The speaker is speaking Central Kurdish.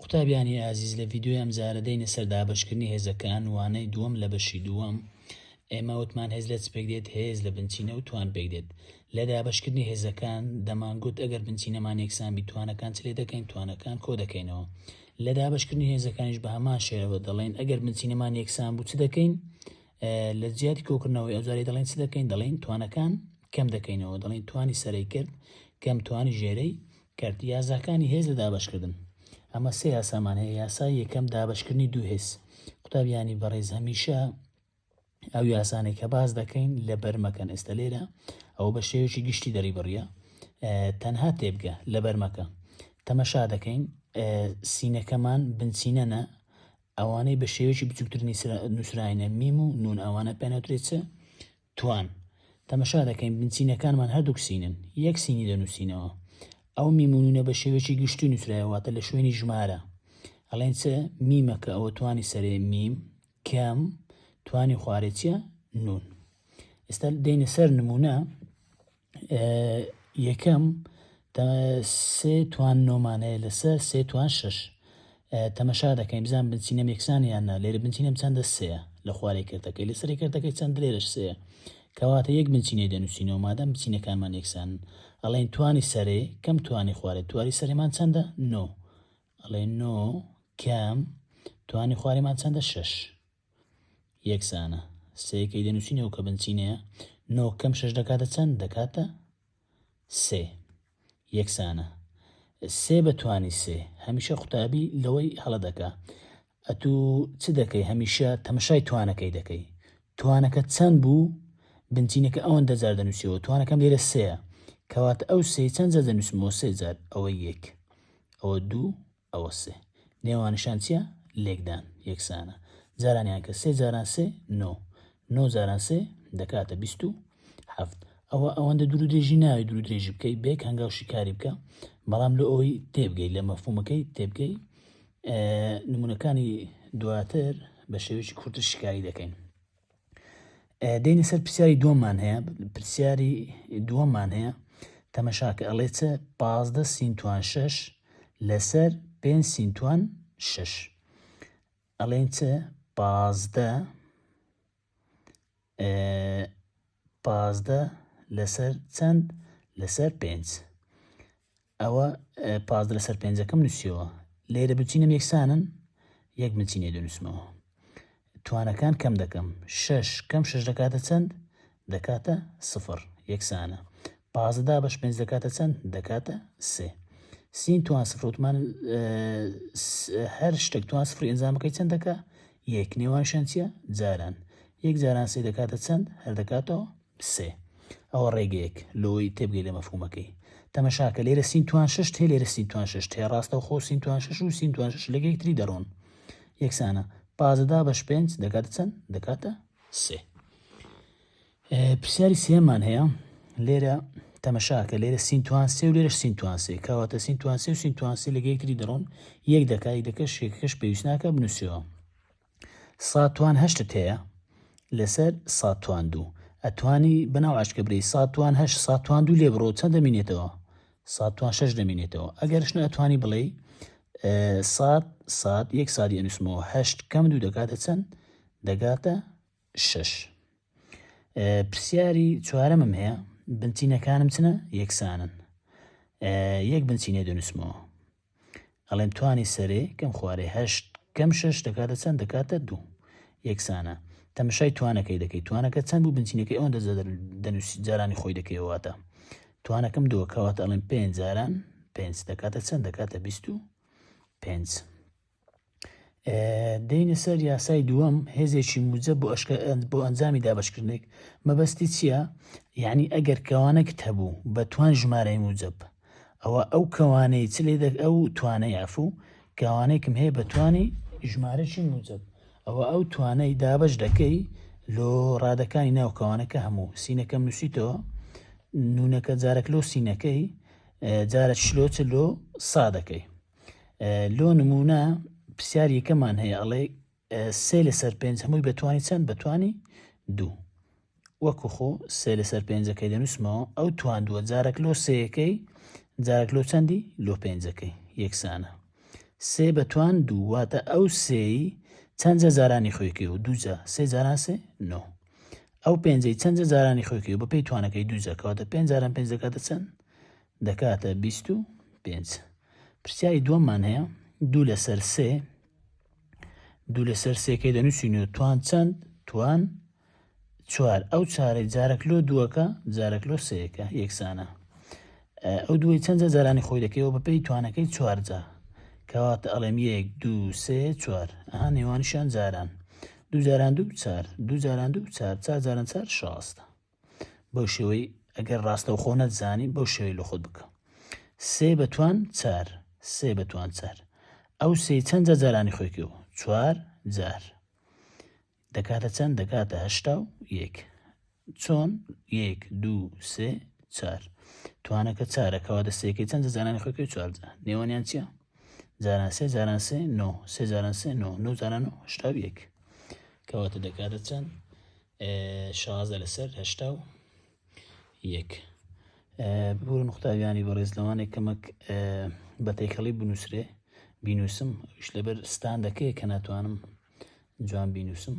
قوتابیانی ئازیز لە ڤیددیۆی ئەم جارە دەینە سەر دابەشکردنی هێزەکان وانەی دووەم لە بەشی دووەم. ئێمە وتمان هێز لە چ پێک دێت؟ هێز لە بنچینە و توان پێک دێت. لە دابەشکردنی هێزەکان دەمانگوت ئەگەر بنچینەمان یەکسان بی توانەکان چ لێ دەکەین؟ توانەکان کۆ دەکەینەوە. لە دابەشکردنی هێزەکانیش بە هەمان شێوە دەڵێن ئەگەر بنچینەمان یەکسان بوو چ دەکەین؟ لە جیاتی کۆکردنەوەی ئەوجاری دەڵێن چ دەکەین؟ دەڵێن توانەکان کەم دەکەینەوە، دەڵێن توانی سەرەی کرد کەم توانی ژێرەی کرد. یازاکانی هێز لە دابەشکردن. ئەمە سێ یاسامان هەیە. یاسای یەکەم دابەشکردنی دوو هێز. قوتابیانی بەڕێز هەمیشە ئەو یاسانەی کە باز دەکەین لە بەرمەکەن. ئێستا لێرە ئەو بە شێوەیەکی گشتی دەری بڕیە، تەنها تێبگە لە بەرمەکە تەمەشا دەکەین سینەکەمان بنچینەنە، ئەوانەی بە شێوەیەکی بچووکتر نووسراینە میم و نون، ئەوانە پێناوترێت چە؟ توان. تەمەشا دەکەین بنچینەکانمان هەردووک سینن، یەک سینی دەنووسینەوە. ئەو میمونونە بە شێوەیەکی گشتی نووسرایەوەتە لە شوێنی ژمارە. ئەڵێن چە؟ میمەکە ئەوە توانی سەرێ میم، کەم توانی خوارێتیە نون. ئێستا دەینە سەر نمونە. یەکەم سێ توان نۆمانەیە لەسەر سێ توان شەش. تەمەشا دەکەین بزان بنچینەم یەکسان یاننا. لێرە بنچینەم چەندە؟ سێە لە خوارەی کردەکەی، لە سەری کردەکەی چەند؟ لێرەش سێە، کەواتە یەک بنچینەی دەنووسینەوە مادام بنچینەکانمان یەکسانن. ئەڵێن توانی سەرێ کەم توانی خوارێت، توانی سەرێمان چەندە؟ نۆ. ئەڵێن نۆ کەم توانی خوارێمان چەندە؟ شەش. یەکسانە. سەیەکەی دەنووسینەوە کە بنچینەیە. نۆ کەم شەش دەکاتە چەند؟ دەکاتە سێ. یەکسانە. سێ بە توانی سێ هەمیشە قوتابی لەوەی هەڵە دەکا. ئەتوو چ دەکەی؟ هەمیشە تەمەشای توانەکەی دەکەی. توانەکە چەند بوو؟ بنچینەکە ئەوەندە جار دەنووسیەوە. توانەکەم لێرە سێە، کەواتە ئەو سێ چەند جار دەنووسمەوە؟ سێ جار. ئەوە یەک، ئەوە دوو، ئەوە سێ. نێوانشان چییە؟ لێکدان. یەکسانە. جارانیان کە سێ جاران سێ نۆ، نۆ جاران سێ دەکاتە بیست و هەفت. ئەوە ئەوەندە دوور و درێژی ناوی دوور و درێژی بکەی بێک هەنگاوشی کاری بکە، بەڵام لە ئەوی تێبگەی لە مەفهومەکەی تێبگەی. نمونونەکانی دواتر بە شێوەیەکی کورتتر شکاری دەکەین. دەینە سەر پرسیاری دووەممان هەیە. پرسیاری دووەممان هەیە تەمەشاکە ئەڵێ چە؟ 15 سین توان 6 لەسەر 5 سین توان 6. ئەڵێن چە؟ 15 لەسەر چەند؟ لەسەر 5. ئەوە 15 لەسەر 5ەکەم نووسیەوە. لێرە بنچینەم یەکسانن، یەک بنچینێ دەنووسمەوە. توانەکان کەم دەکەم. 6 کەم 6 دەکاتە چەند؟ دەکاتە سفر. یەکسانە. 15 بەش 5 دەکاتە چەند؟ دەکاتە سێ. سین توان سفر وتمان هەر شتێک توان سفری ئەنجامەکەی چەند دەکا؟ یەک. نێوانشان چییە؟ جاران. یەک جاران سێ دەکاتە چەند؟ هەر دەکاتەوە سێ. ئەوە ڕێگەیەک لەوەی تێبگەی لە مەفهومەکەی. تەمەشاکە لێرە سین توان 6 هەیە، لێرە سین توان 6 هەیە. ڕاستەوخۆ سین توان 6 و سین توان 6 لەگە یەکتری دەڕۆن. یەکسانە. 15 بەش 5 دەکاتە چەند؟ دەکاتە سێ. پرسیاری سێمان هەیە. لێرە تەمەشاکە لێرە سین توان سێ و لێرەش سین توان سێ، کەواتە سین توان سێ و سین توان سێ لەگە یەکتری دەڕۆن. یەک دەکات، یەکەکەش یەکەکەش پێویست ناکە بنووسیەوە. 100 توان 8 هەیە لەسەر 100 توان 2. ئەتوانی بەناو عاشقە برێ 100 توان 8 100 توان 2 لێ بڕۆ چەند دەمێنێتەوە؟ 100 توان 6 دەمێنێتەوە. ئەگەرش نەتوانی بڵێ 100 یەک سادی ئەنووسمەوە. 8 کەم 2 دەکاتە چەند؟ دەکاتە 6. پرسیاری چوارەمم هەیە. بنچینەکانم چنە؟ یەکسانن. یەک بنچینێ دەنووسمەوە. ئەڵێم توانی سەرێ کەم خوارێ 8 کەم 6 دەکاتە چەند؟ دەکاتە 2. یەکسانە. تەمەشای توانەکەی دەکەی. توانەکە چەند بوو؟ بنچینەکەی ئەوەندە دەنووسی جارانی خۆی دەکەیەوەتە. توانەکەم 2، کەواتە ئەڵێم 5 جاران 5 دەکاتە چەند؟ دەکاتە 25. دەینە سەر یاسای دووەم. هێزێکی موجب بۆ ئەنجامی دابەشکردنێک مەبەستی چییە؟ یعنی ئەگەر کەوانەکت هەبوو بە توان ژمارەی موجب، ئەوە ئەو کەوانەی چ لێ ئەو توانەی عفو کەوانێکم هەیە بە توانی ژمارەی موجب، ئەوە ئەو توانەی دابەش دەکەی لۆ ڕادەکانی ناو کەوانەکە هەموو. سینەکەم نووسیتەوە، نونەکە جارێک لۆ سینەکەی جارە چلۆ لۆ سا دەکەی. لۆ نمونە پرسیاری یەکەمان هەیە. ئەڵێ 3 لەسەر 5 هەمووی بەتوانی چەند؟ بەتوانی 2. وەکو خۆ 3 لەسەر 5ەکەی دەنووسمەوە. ئەو توان 2 جارێک لۆ 3ەکەی جارێک لۆ چەندی؟ لۆ 5ەکەی. یەکسانە. سێ بە توان دوو واتە ئەو سێی چەند جەزارانی خۆی کردەوە دووجە سێ جاران سێ نۆ ئەو پێنجەی چەند جەزارانی خۆی کردەوە بە پێی توانەکەی دووجە کەواتە 5 جاران 5 دەکاتە چەند دەکاتە 25 پرسیاری دووەممان هەیە دوو لەسەر سێ دوو لەسەر سێکەی دەنووسینەوە توان چەند توان چوار ئەو چارەی جارەکلۆ دووەکە جارەکلۆ سەیەکە یەکسانە ئەو دوای چەند جارانی خۆی دەکەیەوە بە پێی توانەکەی چوارجا کەواتە ئەڵێم 1 2 3 4 ئەها نێوانیشان جاران دوو جاران دوو چار دوو جاران دوو چار چار جاران چار 6 بەو شێوەی ئەگەر ڕاستە و خۆ نەتزانی بەو شێوەی لە خۆت بکە سێ بە توان چار سێ بە توان چار ئەو سێ چەند جارانی خۆی کردەوە چوار جار دەکاتە چەند دەکاتە 81 چۆن 1 2 3 4 توانەکە چارەکەەوە دەستەکەی چەند جارانی خۆی کرد چوارجا نێوانیان چییە جاران سێ جاران سێ نۆ سێ جاران سێ نۆ نۆ جاران 81 کەواتە دەکاتە چەند 16 لەسەر 81 بۆ نقطاویانی بەڕێز لەوانێک کەمەک بە تێکەڵی بنووسێ بینووسم شت لەبەر ستاندەکەی کە ناتوانم جوان بینووسم